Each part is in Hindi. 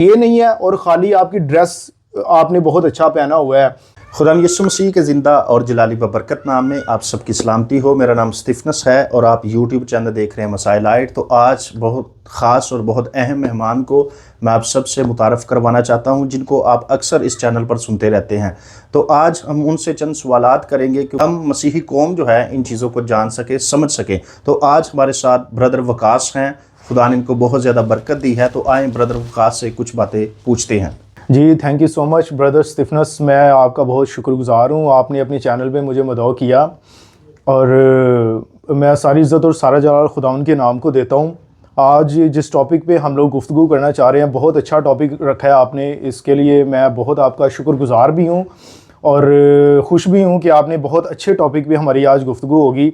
ये नहीं है और ख़ाली आपकी ड्रेस आपने बहुत अच्छा पहना हुआ है। खुदा यीशु मसीह के ज़िंदा और जलाली बबरकत नाम में आप सबकी सलामती हो। मेरा नाम स्टीफनस है और आप यूट्यूब चैनल देख रहे हैं मसाइल लाइट। तो आज बहुत ख़ास और बहुत अहम मेहमान को मैं आप सबसे मुतारफ़ करवाना चाहता हूं, जिनको आप अक्सर इस चैनल पर सुनते रहते हैं। तो आज हम उनसे चंद सवालात करेंगे कि हम मसीही कौम जो है इन चीज़ों को जान सके, समझ सके। तो आज हमारे साथ ब्रदर वकास हैं। खुदा ने इनको बहुत ज़्यादा बरकत दी है। तो आए ब्रदर वकास से कुछ बातें पूछते हैं। जी thank you so much brother Stephens, मैं आपका बहुत शुक्रगुज़ार हूँ। आपने अपने चैनल पे मुझे मदऊ किया और मैं सारी इज़्ज़त और सारा जलाल खुदावंद के नाम को देता हूँ। आज जिस टॉपिक पे हम लोग गुफ्तगू करना चाह रहे हैं, बहुत अच्छा टॉपिक रखा है आपने, इसके लिए मैं बहुत आपका शुक्रगुज़ार भी हूँ और ख़ुश भी हूँ कि आपने बहुत अच्छे टॉपिक पे हमारी आज गुफ्तगू होगी।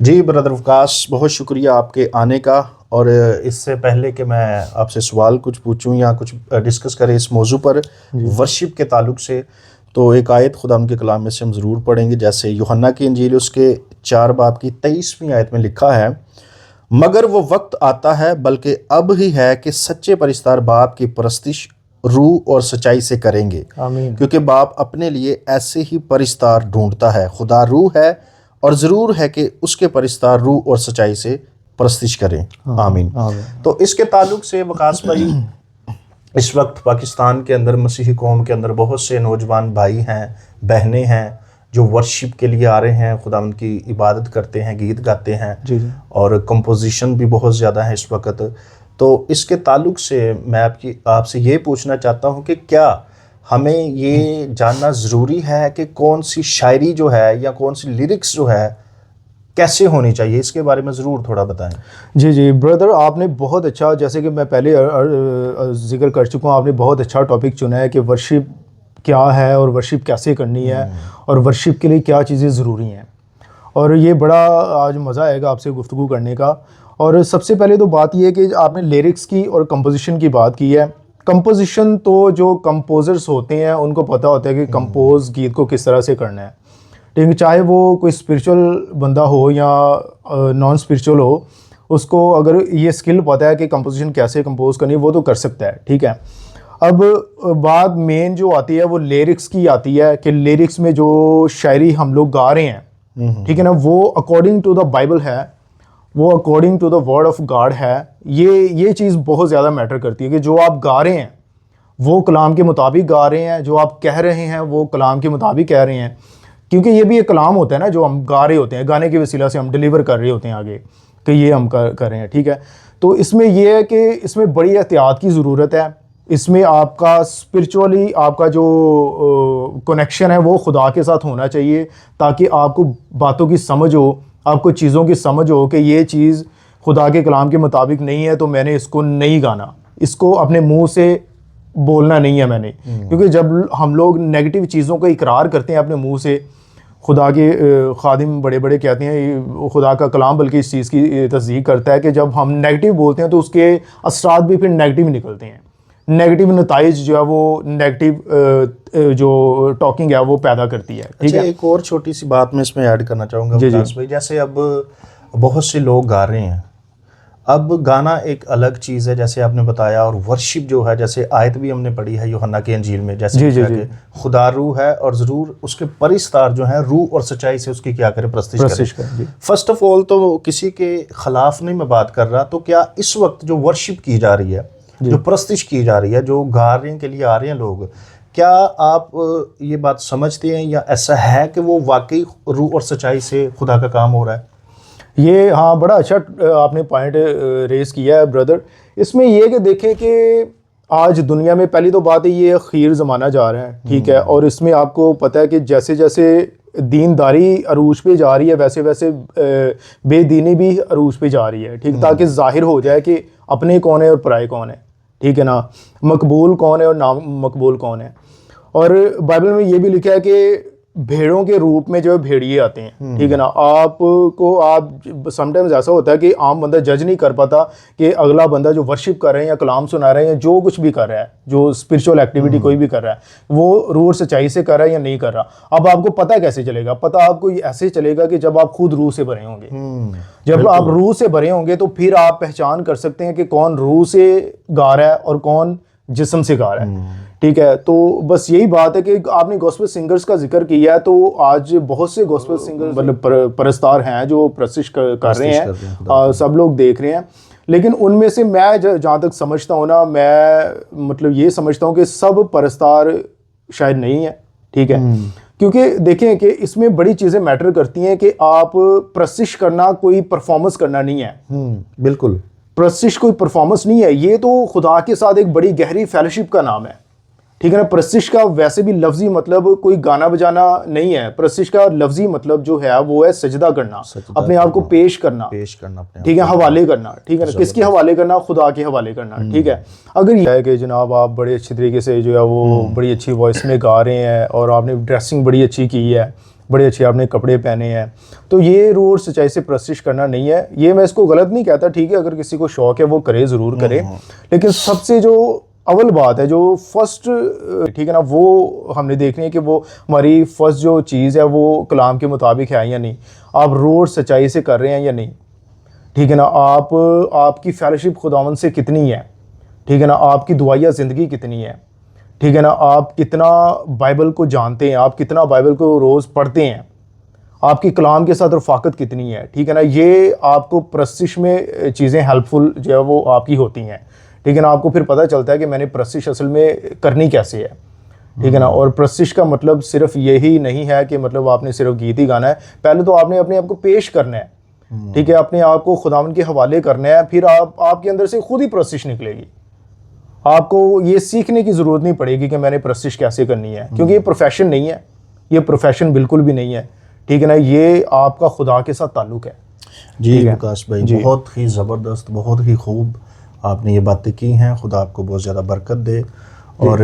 जी ब्रदर वकास, बहुत शुक्रिया आपके आने का। और इससे पहले कि मैं आपसे सवाल कुछ पूछूं या कुछ डिस्कस करें इस मौजू पर वर्शिप के ताल्लुक से, तो एक आयत खुदा के कलाम में से हम ज़रूर पढ़ेंगे। जैसे यूहन्ना की इंजील उसके 4 बाब की 23वीं आयत में लिखा है, मगर वो वक्त आता है, बल्कि अब ही है, कि सच्चे परिस्तार बाप की परस्तिश रूह और सच्चाई से करेंगे, क्योंकि बाप अपने लिए ऐसे ही परिस्तार ढूंढता है। खुदा रूह है और ज़रूर है कि उसके परिस्तार रूह और सच्चाई से परस्तिश करें। आमीन। तो इसके ताल्लुक से वकास भाई, इस वक्त पाकिस्तान के अंदर मसीही कौम के अंदर बहुत से नौजवान भाई हैं, बहनें हैं, जो वर्शिप के लिए आ रहे हैं, खुदावंद की इबादत करते हैं, गीत गाते हैं। जी। और कंपोजिशन भी बहुत ज़्यादा है इस वक्त। तो इसके ताल्लुक से मैं आपसे ये पूछना चाहता हूँ कि क्या हमें ये जानना ज़रूरी है कि कौन सी शायरी जो है या कौन सी लिरिक्स जो है कैसे होनी चाहिए? इसके बारे में ज़रूर थोड़ा बताएं। जी ब्रदर, आपने बहुत अच्छा, जैसे कि मैं पहले जिक्र कर चुका हूँ, आपने बहुत अच्छा टॉपिक चुना है कि वर्शिप क्या है और वर्शिप कैसे करनी है और वर्शिप के लिए क्या चीज़ें ज़रूरी हैं। और ये बड़ा आज मज़ा आएगा आपसे गुफ्तगू करने का। और सबसे पहले तो बात ये है कि आपने लिरिक्स की और कंपोजिशन की बात की है। कंपोजिशन तो जो कंपोज़र्स होते हैं उनको पता होता है कि कंपोज गीत को किस तरह से करना है, ठीक है। चाहे वो कोई स्पिरिचुअल बंदा हो या नॉन स्पिरिचुअल हो, उसको अगर ये स्किल पता है कि कंपोजिशन कैसे कंपोज करनी है, वो तो कर सकता है, ठीक है। अब बात मेन जो आती है वो लिरिक्स की आती है कि लिरिक्स में जो शायरी हम लोग गा रहे हैं, ठीक है ना, वो अकॉर्डिंग टू द बाइबल है, वो according to the word of God है। ये चीज़ बहुत ज़्यादा मैटर करती है कि जो आप गा रहे हैं वो कलाम के मुताबिक गा रहे हैं, जो आप कह रहे हैं वो कलाम के मुताबिक कह रहे हैं। क्योंकि ये भी एक कलाम होता है ना, जो हम गा रहे होते हैं, गाने की वसीला से हम डिलीवर कर रहे होते हैं आगे कि ये हम कर रहे हैं, ठीक है। तो इसमें यह है कि इसमें बड़ी एहतियात की ज़रूरत है। इसमें आपका स्पिरिचुअली आपका जो कनेक्शन है वो खुदा के साथ होना चाहिए, ताकि आपको बातों की समझ हो, आपको चीज़ों की समझ हो कि ये चीज़ खुदा के कलाम के मुताबिक नहीं है, तो मैंने इसको नहीं गाना, इसको अपने मुंह से बोलना नहीं है मैंने। क्योंकि जब हम लोग नेगेटिव चीज़ों का इकरार करते हैं अपने मुंह से, खुदा के खादिम बड़े बड़े कहते हैं, खुदा का कलाम बल्कि इस चीज़ की तस्दीक करता है कि जब हम नेगेटिव बोलते हैं तो उसके असरात भी फिर नेगेटिव निकलते हैं। नेगेटिव नताइज जो है वो नेगेटिव जो टॉकिंग है वो पैदा करती है, ठीक है। एक और छोटी सी बात मैं इसमें ऐड करना चाहूँगा विकास भाई। जैसे अब बहुत से लोग गा रहे हैं, अब गाना एक अलग चीज़ है जैसे आपने बताया, और वर्शिप जो है, जैसे आयत भी हमने पढ़ी है यूहन्ना की इंजील में, जैसे कि खुदा रूह है और ज़रूर उसके परिस्तार जो है रूह और सच्चाई से उसकी क्या करे, प्रस्तिश करे। फर्स्ट ऑफ ऑल तो किसी के ख़िलाफ़ नहीं मैं बात कर रहा, तो क्या इस वक्त जो वर्शिप की जा रही है, जो प्रस्तिश की जा रही है, जो गाने के लिए आ रहे हैं लोग, क्या आप ये बात समझते हैं या ऐसा है कि वो वाकई रूह और सच्चाई से खुदा का काम हो रहा है? ये हाँ, बड़ा अच्छा आपने पॉइंट रेस किया है ब्रदर। इसमें ये कि देखें कि आज दुनिया में पहली तो बात है ये अखीर ज़माना जा रहा है, ठीक है। और इसमें आपको पता है कि जैसे जैसे दीनदारी अरूज पे जा रही है, वैसे वैसे बेदीनी भी अरूज पे जा रही है, ठीक, ताकि जाहिर हो जाए कि अपने कौन है और पराए कौन है, ठीक है ना, मकबूल कौन है और ना मकबूल कौन है। और बाइबल में ये भी लिखा है कि भेड़ों के रूप में जो है भेड़िए आते हैं, ठीक है ना। आपको आप समटाइम्स ऐसा होता है कि आम बंदा जज नहीं कर पाता कि अगला बंदा जो वर्शिप कर रहे हैं या कलाम सुना रहे हैं या जो कुछ भी कर रहा है, जो स्पिरिचुअल एक्टिविटी कोई भी कर रहा है, वो रूह और सच्चाई से कर रहा है या नहीं कर रहा। अब आपको पता कैसे चलेगा? पता आपको ऐसे चलेगा कि जब आप खुद रूह से भरे होंगे। जब आप रूह से भरे होंगे तो फिर आप पहचान कर सकते हैं कि कौन रूह से गा रहा है और कौन जिस्म से गा रहा है, ठीक है। तो बस यही बात है कि आपने गॉस्पेल सिंगर्स का जिक्र किया है, तो आज बहुत से गॉस्पेल सिंगर्स मतलब परस्तार हैं जो प्रशिश कर रहे हैं, सब लोग देख रहे हैं। लेकिन उनमें से मैं जहाँ तक समझता हूँ ना, मैं मतलब ये समझता हूँ कि सब परस्तार शायद नहीं है, ठीक है। क्योंकि देखें कि इसमें बड़ी चीज़ें मैटर करती हैं कि आप प्रशिश करना कोई परफॉर्मेंस करना नहीं है। बिल्कुल, प्रशिश कोई परफॉर्मेंस नहीं है, ये तो खुदा के साथ एक बड़ी गहरी फेलोशिप का नाम है, ठीक है ना। प्रशिश का वैसे भी लफ्जी मतलब कोई गाना बजाना नहीं है। प्रशिश का लफ्जी मतलब जो है वो है सजदा करना, अपने आप को पेश करना, ठीक है, हवाले करना, ठीक है ना। किसके हवाले करना? खुदा के हवाले करना, ठीक है। अगर ये है कि जनाब आप बड़े अच्छे तरीके से जो है वो बड़ी अच्छी वॉइस में गा रहे हैं और आपने ड्रेसिंग बड़ी अच्छी की है, बड़े अच्छे आपने कपड़े पहने हैं, तो ये रूह और सच्चाई से प्रशिश करना नहीं है। ये मैं इसको गलत नहीं कहता, ठीक है, अगर किसी को शौक है वो करे, ज़रूर करे। लेकिन सबसे जो अव्वल बात है, जो फर्स्ट, ठीक है ना, वो हमने देखनी है कि वो हमारी फर्स्ट जो चीज़ है वो कलाम के मुताबिक है या नहीं। आप रूह और सच्चाई से कर रहे हैं या नहीं, ठीक है ना। आपकी फेलोशिप खुदावंद से कितनी है, ठीक है ना। आपकी दुआया ज़िंदगी कितनी है, ठीक है ना। आप कितना बाइबल को जानते हैं, आप कितना बाइबल को रोज़ पढ़ते हैं, आपकी कलाम के साथ रफ़ाकत कितनी है, ठीक है ना। ये आपको प्रशिश में चीज़ें हेल्पफुल जो है वो आपकी होती हैं, ठीक है ना। आपको फिर पता चलता है कि मैंने प्रशिश असल में करनी कैसे है, ठीक है ना। और प्रशिश का मतलब सिर्फ यही नहीं है कि मतलब आपने सिर्फ गीत ही गाना है। पहले तो आपने अपने आप को पेश करना है, ठीक है, अपने आप को खुदावंद के हवाले करना है, फिर आपके अंदर से खुद ही प्रशिश निकलेगी। आपको ये सीखने की ज़रूरत नहीं पड़ेगी कि मैंने प्रशिश कैसे करनी है, क्योंकि ये प्रोफेशन नहीं है, ये प्रोफेशन बिल्कुल भी नहीं है, ठीक है ना। ये आपका खुदा के साथ ताल्लुक़ है। जी विकास भाई, बहुत ही ज़बरदस्त, बहुत ही खूब आपने ये बातें की हैं। खुदा आपको बहुत ज़्यादा बरकत दे। और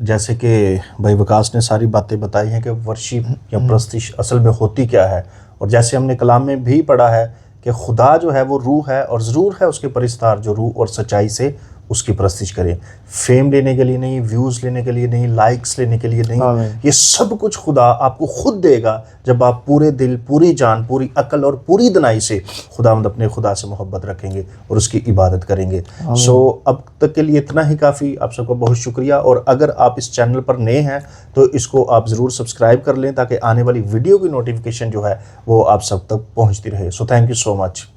जैसे कि भाई विकास ने सारी बातें बताई हैं कि वर्शिप या प्रस्तिश असल में होती क्या है, और जैसे हमने कलाम में भी पढ़ा है कि खुदा जो है वो रूह है, और ज़रूर है उसके परिस्तार जो रूह और सच्चाई से उसकी प्रस्तिश करें। फेम लेने के लिए नहीं, व्यूज़ लेने के लिए नहीं, लाइक्स लेने के लिए नहीं, ये सब कुछ खुदा आपको खुद देगा जब आप पूरे दिल, पूरी जान, पूरी अकल और पूरी दनाई से खुदावंद अपने खुदा से मोहब्बत रखेंगे और उसकी इबादत करेंगे। सो अब तक के लिए इतना ही काफ़ी। आप सबका बहुत शुक्रिया। और अगर आप इस चैनल पर नए हैं तो इसको आप ज़रूर सब्सक्राइब कर लें ताकि आने वाली वीडियो की नोटिफिकेशन जो है वो आप सब तक पहुँचती रहे। So thank you so much.